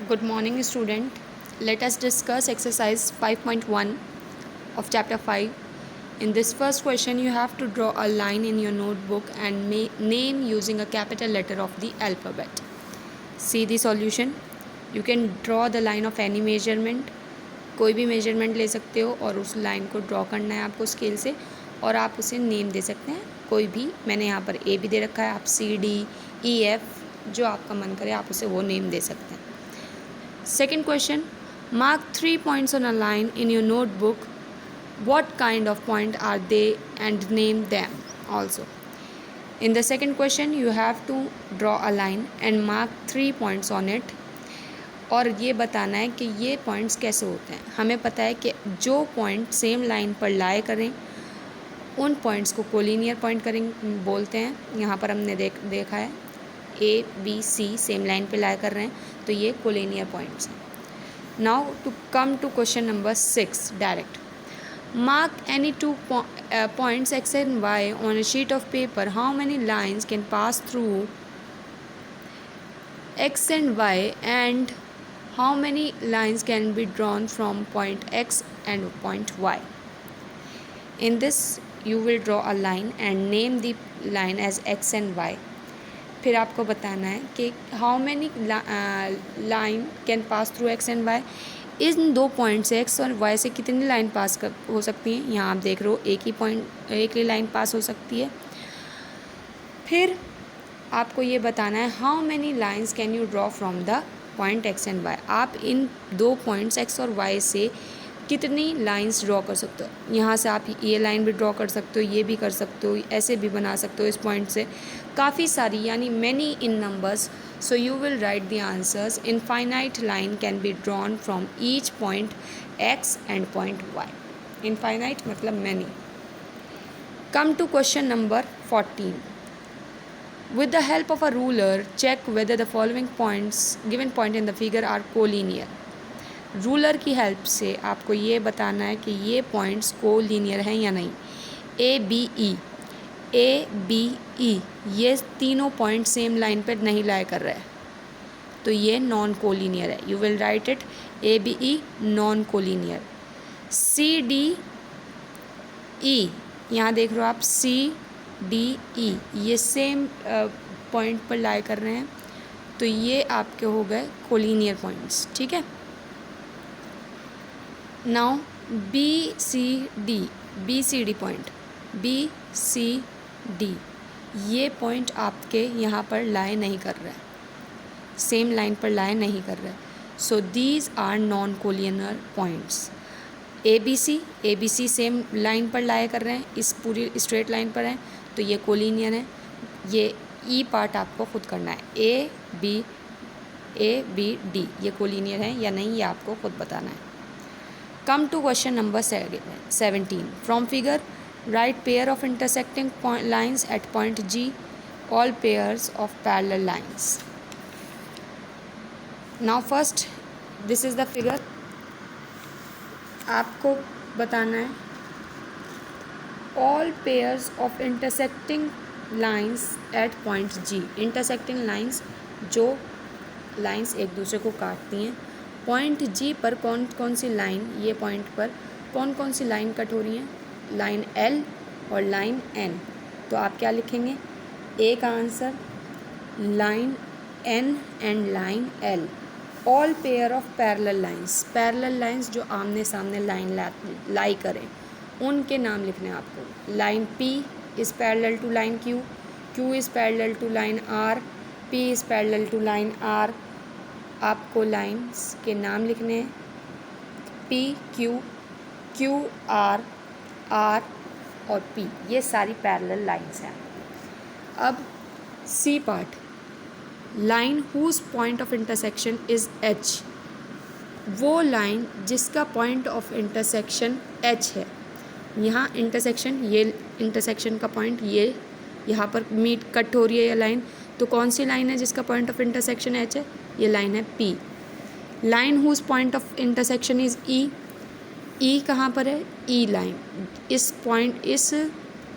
Good morning, student. Let us discuss exercise 5.1 of chapter 5. In this first question, you have to draw a line in your notebook and name using a capital letter of the alphabet. See the solution. You can draw the line of any measurement. कोई भी measurement ले सकते हो और उस line को draw करना है आपको स्केल से और आप उसे नेम दे सकते हैं कोई भी। मैंने यहाँ पर ए भी दे रखा है, आप सी डी ई एफ जो आपका मन करे आप उसे वो नेम दे सकते हैं। Second question, mark 3 points on a line in your notebook. What kind of point are they and name them also. In the second question, you have to draw a line and mark 3 points on it. और ये बताना है कि ये points कैसे होते हैं। हमें पता है कि जो पॉइंट सेम लाइन पर लाए करें उन पॉइंट्स को कोलिनियर पॉइंट करेंगे बोलते हैं। यहाँ पर हमने देखा है A B C same line पे लाया कर रहे हैं तो ये कोलिनियर पॉइंट्स हैं। Now to come to question number 6 direct. Mark any two points X and Y on a sheet of paper. How many lines can pass through X and Y and how many lines can be drawn from point X and point Y. In this you will draw a line and name the line as X and Y. फिर आपको बताना है कि how many line can pass through X and Y. इन दो point से X और Y से कितनी लाइन पास हो सकती हैं। यहाँ आप देख रहे हो एक ही लाइन पास हो सकती है। फिर आपको ये बताना है how many lines can you draw from the point X and Y. आप इन दो पॉइंट्स एक्स और वाई से कितनी लाइंस ड्रॉ कर सकते हो। यहाँ से आप ये लाइन भी ड्रॉ कर सकते हो, ये भी कर सकते हो, ऐसे भी बना सकते हो। इस पॉइंट से काफ़ी सारी यानी many in numbers. So you will write the answers. Infinite line can be drawn from each point X and point Y. Infinite मतलब many. Come to question number 14. With the help of a ruler, check whether the following given point in the figure are collinear. Ruler की help से आपको ये बताना है कि ये points collinear हैं या नहीं। ए बी ई ये तीनों पॉइंट सेम लाइन पर नहीं लाया कर रहे हैं तो ये नॉन कोलिनियर है। You will write it A B E non collinear. C D E यहाँ देख रहे हो आप सी डी ई ये सेम पॉइंट पर लाई कर रहे हैं तो ये आपके हो गए कोलिनियर पॉइंट्स। ठीक है। Now B C D point BCD ये पॉइंट आपके यहाँ पर लाई नहीं कर रहे, सेम लाइन पर लाई नहीं कर रहे। So these are non collinear points. ABC same line पर लाया कर रहे हैं, इस पूरी स्ट्रेट लाइन पर हैं तो ये कोलिनियर है। ये ई पार्ट आपको खुद करना है। ए बी डी ये कोलिनियर है या नहीं ये आपको खुद बताना है। Come to question number 17. From figure write pair of intersecting lines at point G, all pairs of parallel lines. Now first this is the figure. आपको बताना है all pairs of intersecting lines at point G। Intersecting lines जो lines एक दूसरे को काटती हैं point G पर कौन कौन सी लाइन, ये पॉइंट पर कौन कौन सी लाइन कट हो रही हैं, लाइन L और लाइन N। तो आप क्या लिखेंगे ए का answer line N and line L। All pair of parallel lines जो आमने सामने लाइन लाई करें उनके नाम लिखने हैं आपको। Line P is parallel to line Q is parallel to line R, P is parallel to line R। आपको लाइन्स के नाम लिखने हैं P Q R और P, ये सारी पैरेलल लाइन्स हैं। अब C part, line whose point of intersection is H। वो लाइन जिसका पॉइंट ऑफ इंटरसेक्शन H है। यहाँ इंटरसेक्शन, ये इंटरसेक्शन का पॉइंट ये यहाँ पर मीट कट हो रही है ये लाइन, तो कौन सी लाइन है जिसका पॉइंट ऑफ इंटरसेक्शन H है, ये लाइन है P। Line whose point of intersection is E कहाँ पर है, E लाइन इस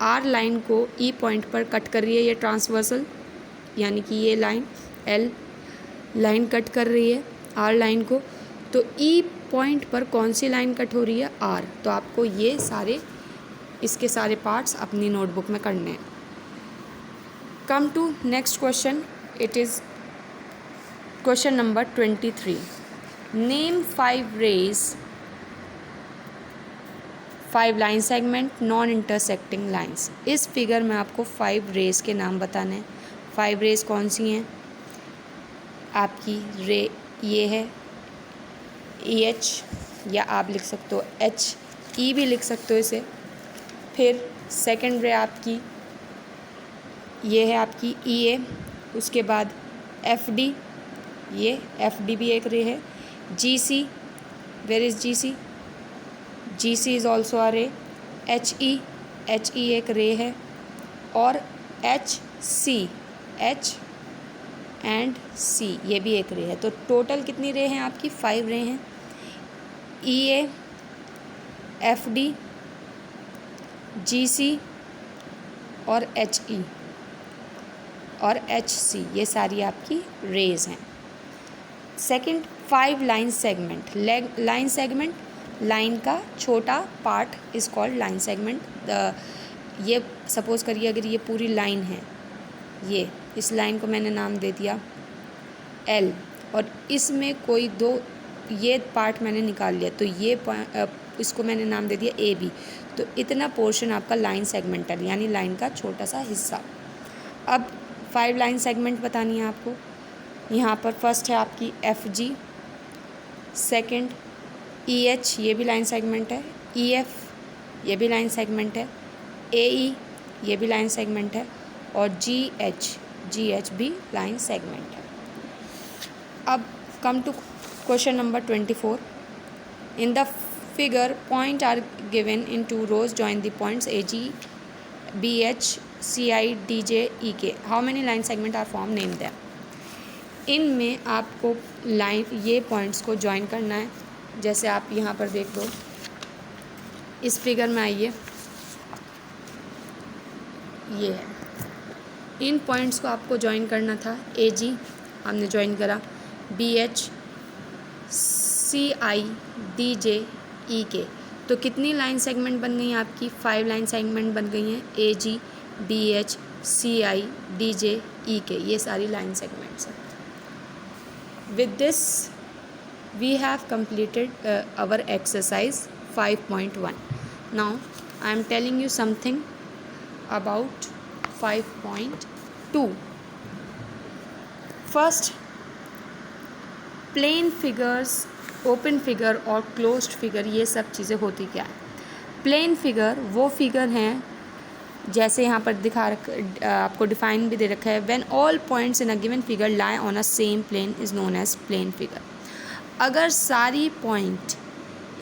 R लाइन को E पॉइंट पर कट कर रही है ये ट्रांसवर्सल, यानी कि ये लाइन L लाइन कट कर रही है। आर लाइन को, तो ई पॉइंट पर कौन सी लाइन कट हो रही है, आर। तो आपको ये सारे इसके सारे पार्ट्स अपनी नोटबुक में करने हैं। Come to next question, it is question number 23। Name 5 rays, 5 line segment non intersecting lines. इस फिगर में आपको 5 रेज के नाम बताने हैं। 5 रेज कौन सी हैं आपकी, रे ये है ई एच, या आप लिख सकते हो एच ई भी लिख सकते हो इसे। फिर सेकेंड रे आपकी ये है आपकी ई ए, उसके बाद एफ डी, ये एफ डी भी एक रे है। G C, where is G C, G C is also a ray. H ई एक रे है। और एच एंड सी ये भी एक रे है। तो टोटल कितनी रे हैं आपकी, 5 रे हैं। ई ए, एफ डी, जी सी और एच ई और एच सी, ये सारी आपकी रेज हैं। Second, 5 line segment. Line segment, line का छोटा part is called line segment. ये सपोज़ करिए अगर ये पूरी लाइन है, ये इस लाइन को मैंने नाम दे दिया एल, और इसमें कोई 2 ये पार्ट मैंने निकाल लिया, तो ये इसको मैंने नाम दे दिया ए बी। तो इतना पोर्शन आपका लाइन सेगमेंटल, यानी लाइन का छोटा सा हिस्सा। अब 5 लाइन सेगमेंट बतानी है आपको। यहाँ पर फर्स्ट है आपकी F G, second E H, ये भी लाइन सेगमेंट है। ई एफ, ये भी लाइन सेगमेंट है। ए ई, ये भी लाइन सेगमेंट है। और जी एच भी लाइन सेगमेंट है। अब come to question number 24। In the figure point are given in 2 rows, join the points A G, B H, C I, D J, E K. How many line segment are form, name them. इनमें आपको line ये points को join करना है। जैसे आप यहाँ पर देख लो, इस फिगर में आइए, ये है, इन पॉइंट्स को आपको ज्वाइन करना था। ए जी हमने ज्वाइन करा, B H, C I, D J, E के। तो कितनी लाइन सेगमेंट बन गई हैं आपकी, 5 लाइन सेगमेंट बन गई हैं। A G, B H, C I, D J, E K, ये सारी लाइन सेगमेंट्स हैं। With this we have completed our exercise 5.1. Now I am telling you something about 5.2. First, plane figures, open figure और closed figure, ये सब चीज़ें होती क्या है। प्लेन फिगर वो फिगर हैं, जैसे यहाँ पर दिखा आपको डिफाइन भी दे रखा है, when all points in a given figure lie on a same plane is known as plane figure. अगर सारी पॉइंट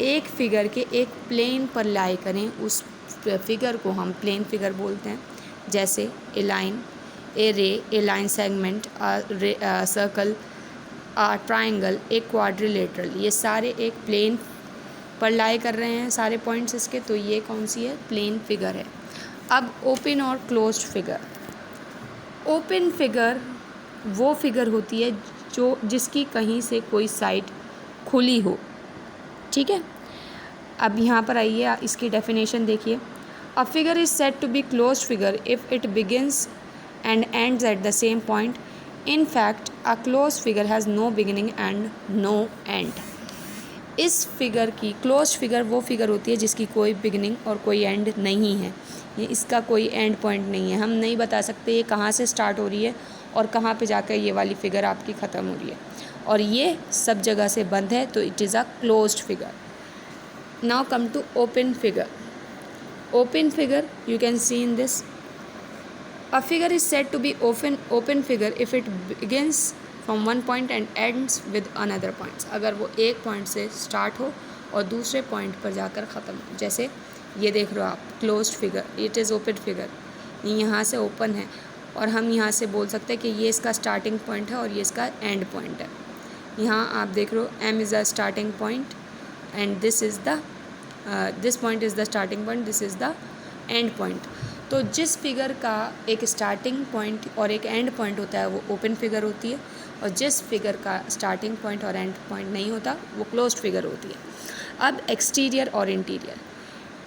एक फिगर के एक प्लेन पर लाई करें, उस फिगर को हम प्लेन फिगर बोलते हैं। जैसे ए लाइन, ए रे, ए लाइन सेगमेंट, सर्कल, ट्राइंगल, एक क्वाड्रिलेटरल, ये सारे एक प्लेन पर लाई कर रहे हैं सारे पॉइंट्स इसके, तो ये कौन सी है, प्लेन फिगर है। अब ओपन और क्लोज्ड फिगर। ओपन फिगर वो फिगर होती है जो जिसकी कहीं से कोई साइड खुली हो, ठीक है। अब यहाँ पर आइए, इसकी डेफिनेशन देखिए। A figure is said to be closed figure if it begins and ends at the same point. In fact a closed figure has no beginning and no end. इस फिगर की, क्लोज्ड फिगर वो figure होती है जिसकी कोई beginning और कोई and नहीं है, ये इसका कोई एंड पॉइंट नहीं है। हम नहीं बता सकते ये कहाँ से स्टार्ट हो रही है और कहाँ पे जाकर ये वाली फिगर आपकी ख़त्म हो रही है, और ये सब जगह से बंद है, तो it is a closed figure. Now come to open figure. Open figure you can see in this. A figure is said to be open figure if it begins from one point and ends with another point. अगर वो एक point से start हो और दूसरे point पर जाकर ख़त्म हो। जैसे ये देख रहे हो आप, closed figure, it is open figure, ये यहाँ से ओपन है और हम यहाँ से बोल सकते हैं कि ये इसका स्टार्टिंग पॉइंट है और ये इसका एंड पॉइंट है। यहाँ आप देख रहे हो, M is the starting point and this is the this point is the starting point, this is the end point. तो जिस फिगर का एक स्टार्टिंग पॉइंट और एक एंड पॉइंट होता है वो ओपन फिगर होती है, और जिस फिगर का स्टार्टिंग पॉइंट और एंड पॉइंट नहीं होता वो क्लोज्ड फिगर होती है। अब एक्सटीरियर और इंटीरियर,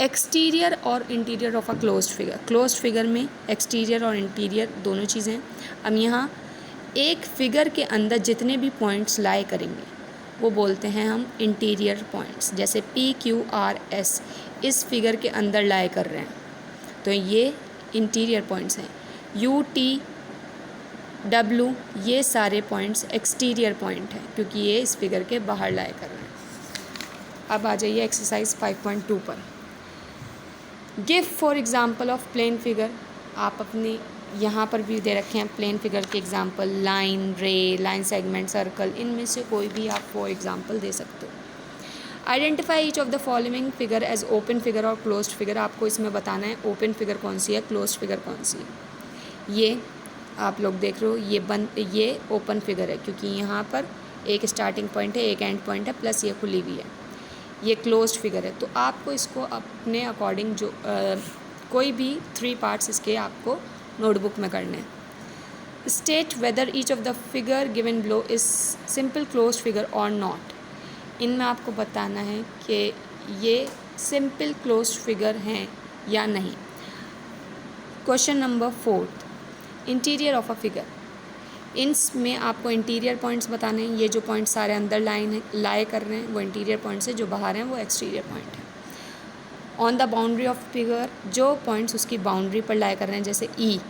एक्सटीरियर और interior of a closed figure, closed figure में एक्सटीरियर और इंटीरियर दोनों चीज़ें हैं। अब यहाँ एक फिगर के अंदर जितने भी पॉइंट्स लाए करेंगे वो बोलते हैं हम इंटीरियर पॉइंट्स। जैसे पी क्यू आर एस इस फिगर के अंदर लाए कर रहे हैं तो ये इंटीरियर पॉइंट्स हैं। यू टी डब्ल्यू ये सारे पॉइंट्स एक्सटीरियर पॉइंट हैं क्योंकि ये इस फिगर के बाहर लाए कर रहे हैं। अब आ जाइए एक्सरसाइज 5.2 पर। Give four example of plane figure. आप अपने यहाँ पर भी दे रखे हैं प्लेन फिगर के example, line, ray, line segment, circle, इनमें से कोई भी आप फॉर एग्जाम्पल दे सकते हो। Identify each of the following figure as open figure और क्लोज्ड फिगर। आपको इसमें बताना है ओपन फिगर कौन सी है, क्लोज्ड फिगर कौन सी है। ये आप लोग देख रहे हो ये ओपन फिगर है क्योंकि यहाँ पर एक स्टार्टिंग पॉइंट है, एक एंड पॉइंट है, प्लस ये खुली हुई है। ये क्लोज्ड फिगर है। तो आपको इसको अपने अकॉर्डिंग जो कोई भी 3 पार्ट्स इसके आपको नोटबुक में करने हैं। State whether each of the figure given below is simple closed figure और नॉट। इनमें आपको बताना है कि ये सिंपल क्लोज्ड फिगर हैं या नहीं। Question number 4, interior of a figure. इसमें आपको इंटीरियर पॉइंट्स बताने हैं। ये जो पॉइंट सारे अंदर लाए कर रहे हैं वो इंटीरियर पॉइंट्स है, जो बाहर हैं वो एक्सटीरियर पॉइंट है। On the boundary of figure, जो पॉइंट्स उसकी बाउंड्री पर लाए कर रहे हैं, जैसे ई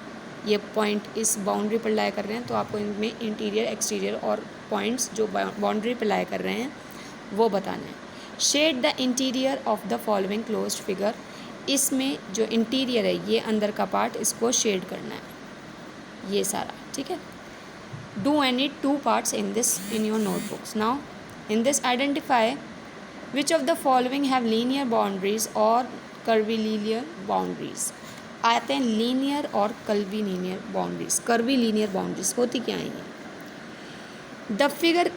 ये पॉइंट इस बाउंड्री पर लाए कर रहे हैं तो आपको इनमें इंटीरियर, एक्सटीरियर और पॉइंट्स जो बाउंड्री पर लाए कर रहे हैं वो बताना है। Shade the interior of the following closed figure. इसमें जो इंटीरियर है ये अंदर का पार्ट, इसको शेड करना है ये सारा, ठीक है। Do any 2 parts in this in your notebooks. Now, in this identify which of the following have linear boundaries or curvilinear boundaries. आते हैं लीनियर और curvilinear boundaries. curvilinear boundaries होती क्या हैं ये? The figure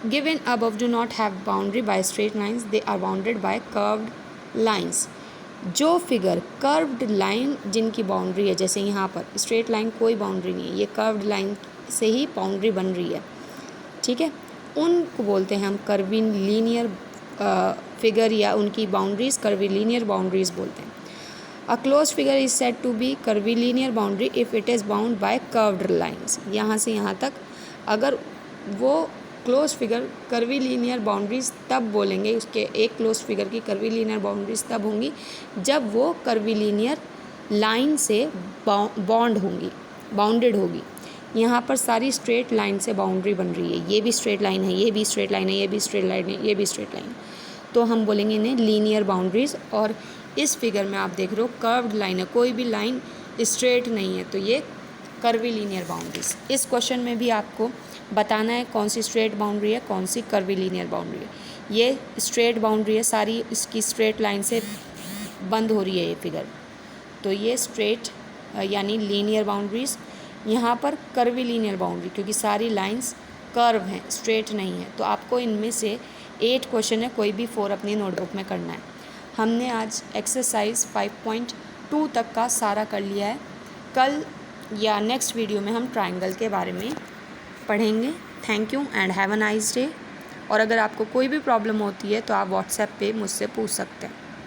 given above do not have boundary by straight lines. They are bounded by curved lines. जो figure curved line जिनकी boundary है, जैसे यहाँ पर स्ट्रेट लाइन कोई बाउंड्री नहीं है, ये कर्व्ड लाइन से ही बाउंड्री बन रही है, ठीक है, उनको बोलते हैं हम कर्वीलिनियर फिगर या उनकी बाउंड्रीज कर्वीलिनियर बाउंड्रीज बोलते हैं। A close figure is said to be curvilinear boundary if it is bound by curved lines. यहाँ से यहाँ तक अगर वो क्लोज फिगर कर्वीलिनियर बाउंड्रीज तब बोलेंगे, उसके एक क्लोज फिगर की कर्वीलिनियर बाउंड्रीज तब होंगी जब वो कर्वीलिनियर लाइन से बाउंडेड होगी। यहाँ पर सारी स्ट्रेट लाइन से बाउंड्री बन रही है, ये भी स्ट्रेट लाइन है, ये भी स्ट्रेट लाइन है, ये भी स्ट्रेट लाइन है, ये भी स्ट्रेट लाइन, तो हम बोलेंगे इन्हें लीनियर बाउंड्रीज। और इस फिगर में आप देख रहे हो कर्व्ड लाइन है, कोई भी लाइन स्ट्रेट नहीं है, तो ये कर्वीलिनियर बाउंड्रीज। इस क्वेश्चन में भी आपको बताना है कौन सी स्ट्रेट बाउंड्री है, कौन सी कर्वीलिनियर बाउंड्री है। ये स्ट्रेट बाउंड्री है, सारी इसकी स्ट्रेट लाइन से बंद हो रही है ये फिगर, तो ये स्ट्रेट यानी लीनियर बाउंड्रीज। यहाँ पर कर्वीलिनियर बाउंड्री क्योंकि सारी लाइंस कर्व हैं, स्ट्रेट नहीं है। तो आपको इनमें से 8 क्वेश्चन है, कोई भी 4 अपनी नोटबुक में करना है। हमने आज एक्सरसाइज 5.2 तक का सारा कर लिया है। कल या नेक्स्ट वीडियो में हम ट्रायंगल के बारे में पढ़ेंगे। Thank you and have a nice day. और अगर आपको कोई भी प्रॉब्लम होती है तो आप व्हाट्सएप पे मुझसे पूछ सकते हैं।